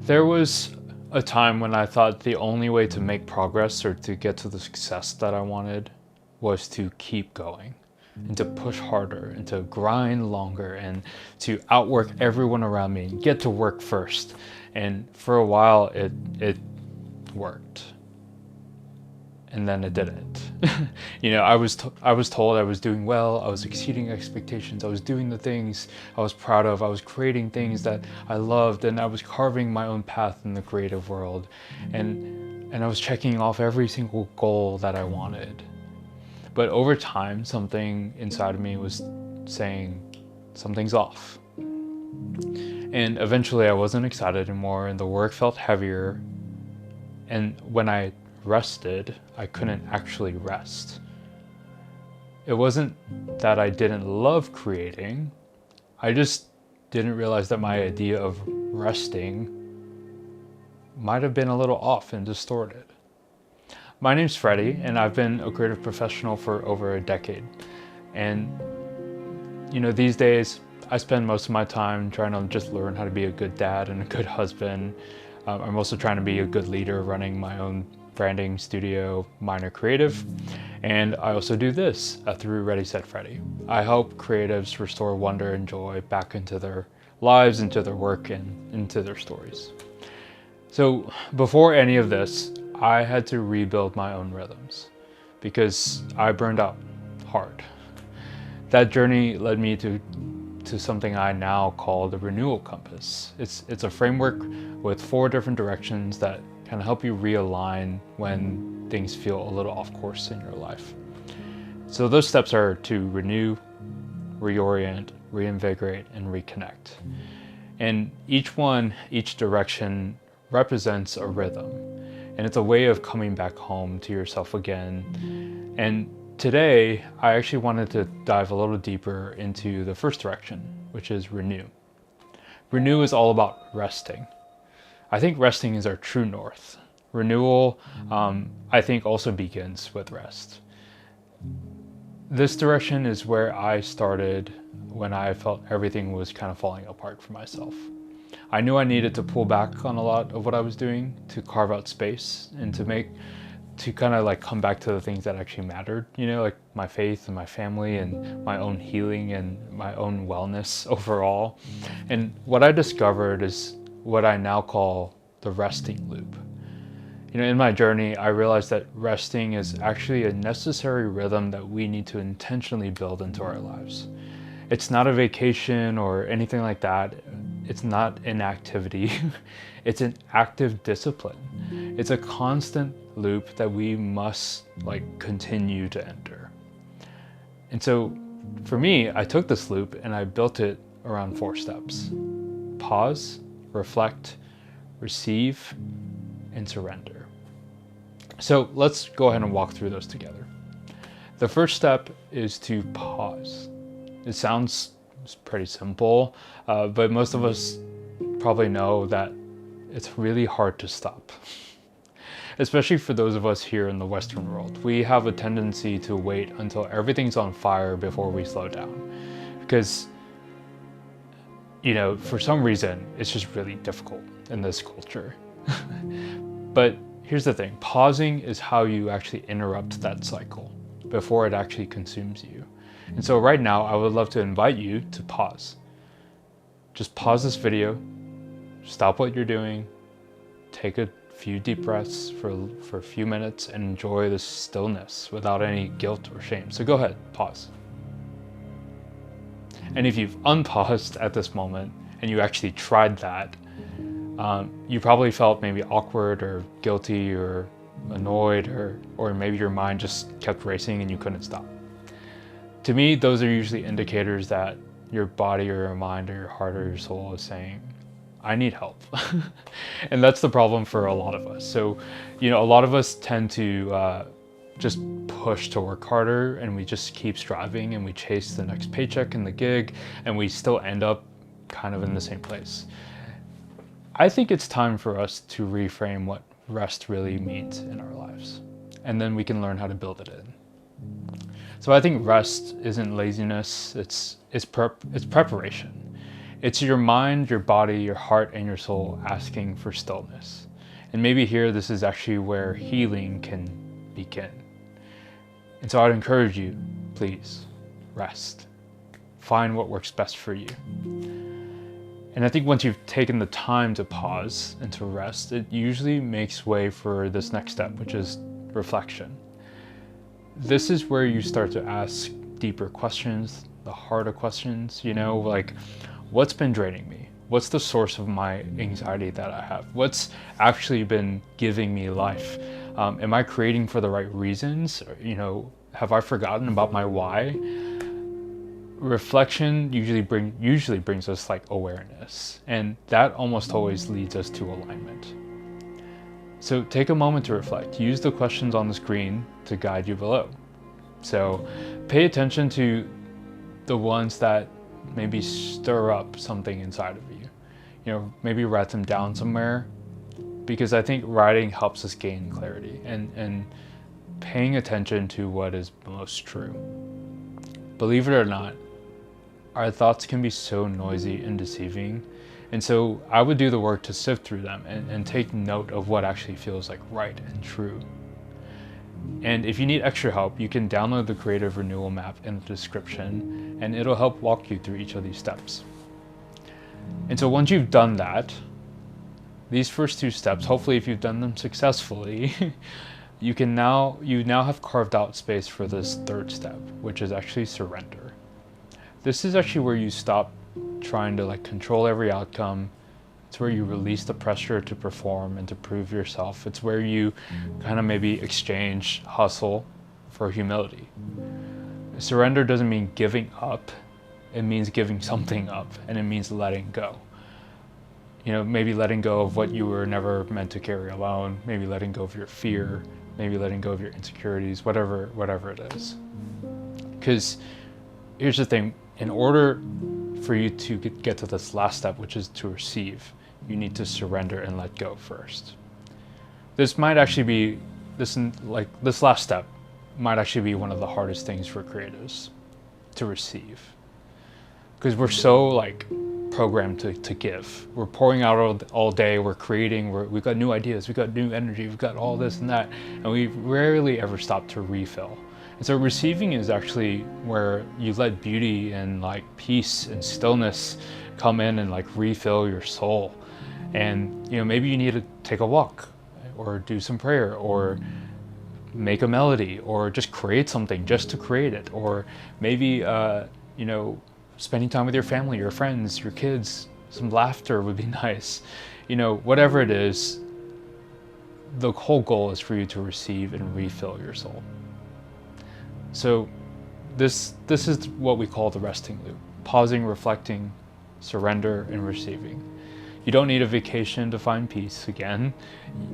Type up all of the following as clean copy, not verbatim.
There was a time when I thought the only way to make progress or to get to the success that I wanted was to keep going and to push harder and to grind longer and to outwork everyone around me and get to work first. And for a while it worked. And then it didn't. I was told I was doing well, I was exceeding expectations, I was doing the things I was proud of, I was creating things that I loved, and I was carving my own path in the creative world. And I was checking off every single goal that I wanted. But over time, something inside of me was saying something's off. And eventually I wasn't excited anymore, and the work felt heavier. And when I rested, I couldn't actually rest. It wasn't that I didn't love creating, I just didn't realize that my idea of resting might have been a little off and distorted. My name's Freddie, and I've been a creative professional for over a decade. And these days I spend most of my time trying to just learn how to be a good dad and a good husband. I'm also trying to be a good leader, running my own branding studio, Minor Creative. And I also do this through Ready Set Freddy. I help creatives restore wonder and joy back into their lives, into their work, and into their stories. So before any of this, I had to rebuild my own rhythms because I burned out hard. That journey led me to something I now call the Renewal Compass. It's a framework with 4 different directions that can help you realign when things feel a little off course in your life. So those steps are to renew, reorient, reinvigorate, and reconnect. And each direction represents a rhythm. And it's a way of coming back home to yourself again. And today, I actually wanted to dive a little deeper into the first direction, which is renew. Renew is all about resting. I think resting is our true north. Renewal, I think, also begins with rest. This direction is where I started when I felt everything was kind of falling apart for myself. I knew I needed to pull back on a lot of what I was doing to carve out space and to kind of like come back to the things that actually mattered, like my faith and my family and my own healing and my own wellness overall. And what I discovered is what I now call the resting loop. In my journey, I realized that resting is actually a necessary rhythm that we need to intentionally build into our lives. It's not a vacation or anything like that. It's not inactivity. It's an active discipline. It's a constant loop that we must continue to enter. And so for me, I took this loop and I built it around 4 steps. Pause, reflect, receive, and surrender. So let's go ahead and walk through those together. The first step is to pause. It sounds pretty simple, but most of us probably know that it's really hard to stop. Especially for those of us here in the Western world. We have a tendency to wait until everything's on fire before we slow down. Because, for some reason, it's just really difficult in this culture. But here's the thing, pausing is how you actually interrupt that cycle before it actually consumes you. And so right now, I would love to invite you to pause. Just pause this video, stop what you're doing, take a few deep breaths for a few minutes and enjoy the stillness without any guilt or shame. So go ahead, pause. And if you've unpaused at this moment and you actually tried that, you probably felt maybe awkward or guilty or annoyed or maybe your mind just kept racing and you couldn't stop. To me, those are usually indicators that your body or your mind or your heart or your soul is saying, I need help. And that's the problem for a lot of us. So, a lot of us tend to just push to work harder and we just keep striving and we chase the next paycheck and the gig and we still end up kind of in the same place. I think it's time for us to reframe what rest really means in our lives. And then we can learn how to build it in. So I think rest isn't laziness, it's preparation. It's your mind, your body, your heart, and your soul asking for stillness. And maybe here, this is actually where healing can begin. And so I'd encourage you, please, rest. Find what works best for you. And I think once you've taken the time to pause and to rest, it usually makes way for this next step, which is reflection. This is where you start to ask deeper questions, the harder questions, like, what's been draining me? What's the source of my anxiety that I have? What's actually been giving me life? Am I creating for the right reasons? Have I forgotten about my why? Reflection usually brings us like awareness, and that almost always leads us to alignment. So take a moment to reflect. Use the questions on the screen to guide you below. So pay attention to the ones that maybe stir up something inside of you. Maybe write them down somewhere, because I think writing helps us gain clarity and paying attention to what is most true. Believe it or not, our thoughts can be so noisy and deceiving. And so I would do the work to sift through them and take note of what actually feels like right and true. And if you need extra help, you can download the Creative Renewal Map in the description, and it'll help walk you through each of these steps. And so once you've done that, these first two steps, hopefully if you've done them successfully, you now have carved out space for this third step, which is actually surrender. This is actually where you stop trying to control every outcome. It's where you release the pressure to perform and to prove yourself. It's where you kind of maybe exchange hustle for humility. Surrender doesn't mean giving up. It means giving something up, and it means letting go. Maybe letting go of what you were never meant to carry alone, maybe letting go of your fear, maybe letting go of your insecurities, whatever it is. Because here's the thing, in order for you to get to this last step, which is to receive, you need to surrender and let go first. This last step might actually be one of the hardest things for creatives, to receive. Because we're so programmed to give. We're pouring out all day, we're creating, we've got new ideas, we've got new energy, we've got all this and that, and we rarely ever stop to refill. And so receiving is actually where you let beauty and peace and stillness come in and refill your soul. And maybe you need to take a walk, or do some prayer, or make a melody, or just create something just to create it, or maybe spending time with your family, your friends, your kids. Some laughter would be nice. Whatever it is, the whole goal is for you to receive and refill your soul. So this is what we call the resting loop: pausing, reflecting, surrender, and receiving. You don't need a vacation to find peace again.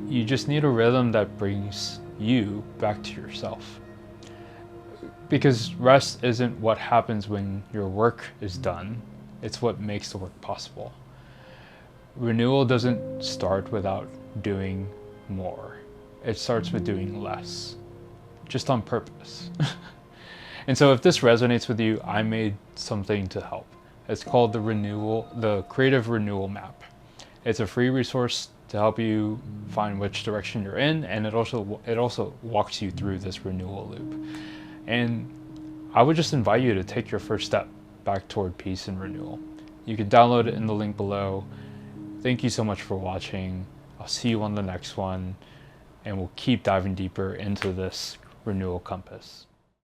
You just need a rhythm that brings you back to yourself. Because rest isn't what happens when your work is done, it's what makes the work possible. Renewal doesn't start without doing more. It starts with doing less, just on purpose. And so if this resonates with you, I made something to help. It's called the Creative Renewal Map. It's a free resource to help you find which direction you're in, and it also walks you through this renewal loop. And I would just invite you to take your first step back toward peace and renewal. You can download it in the link below. Thank you so much for watching. I'll see you on the next one, and we'll keep diving deeper into this renewal compass.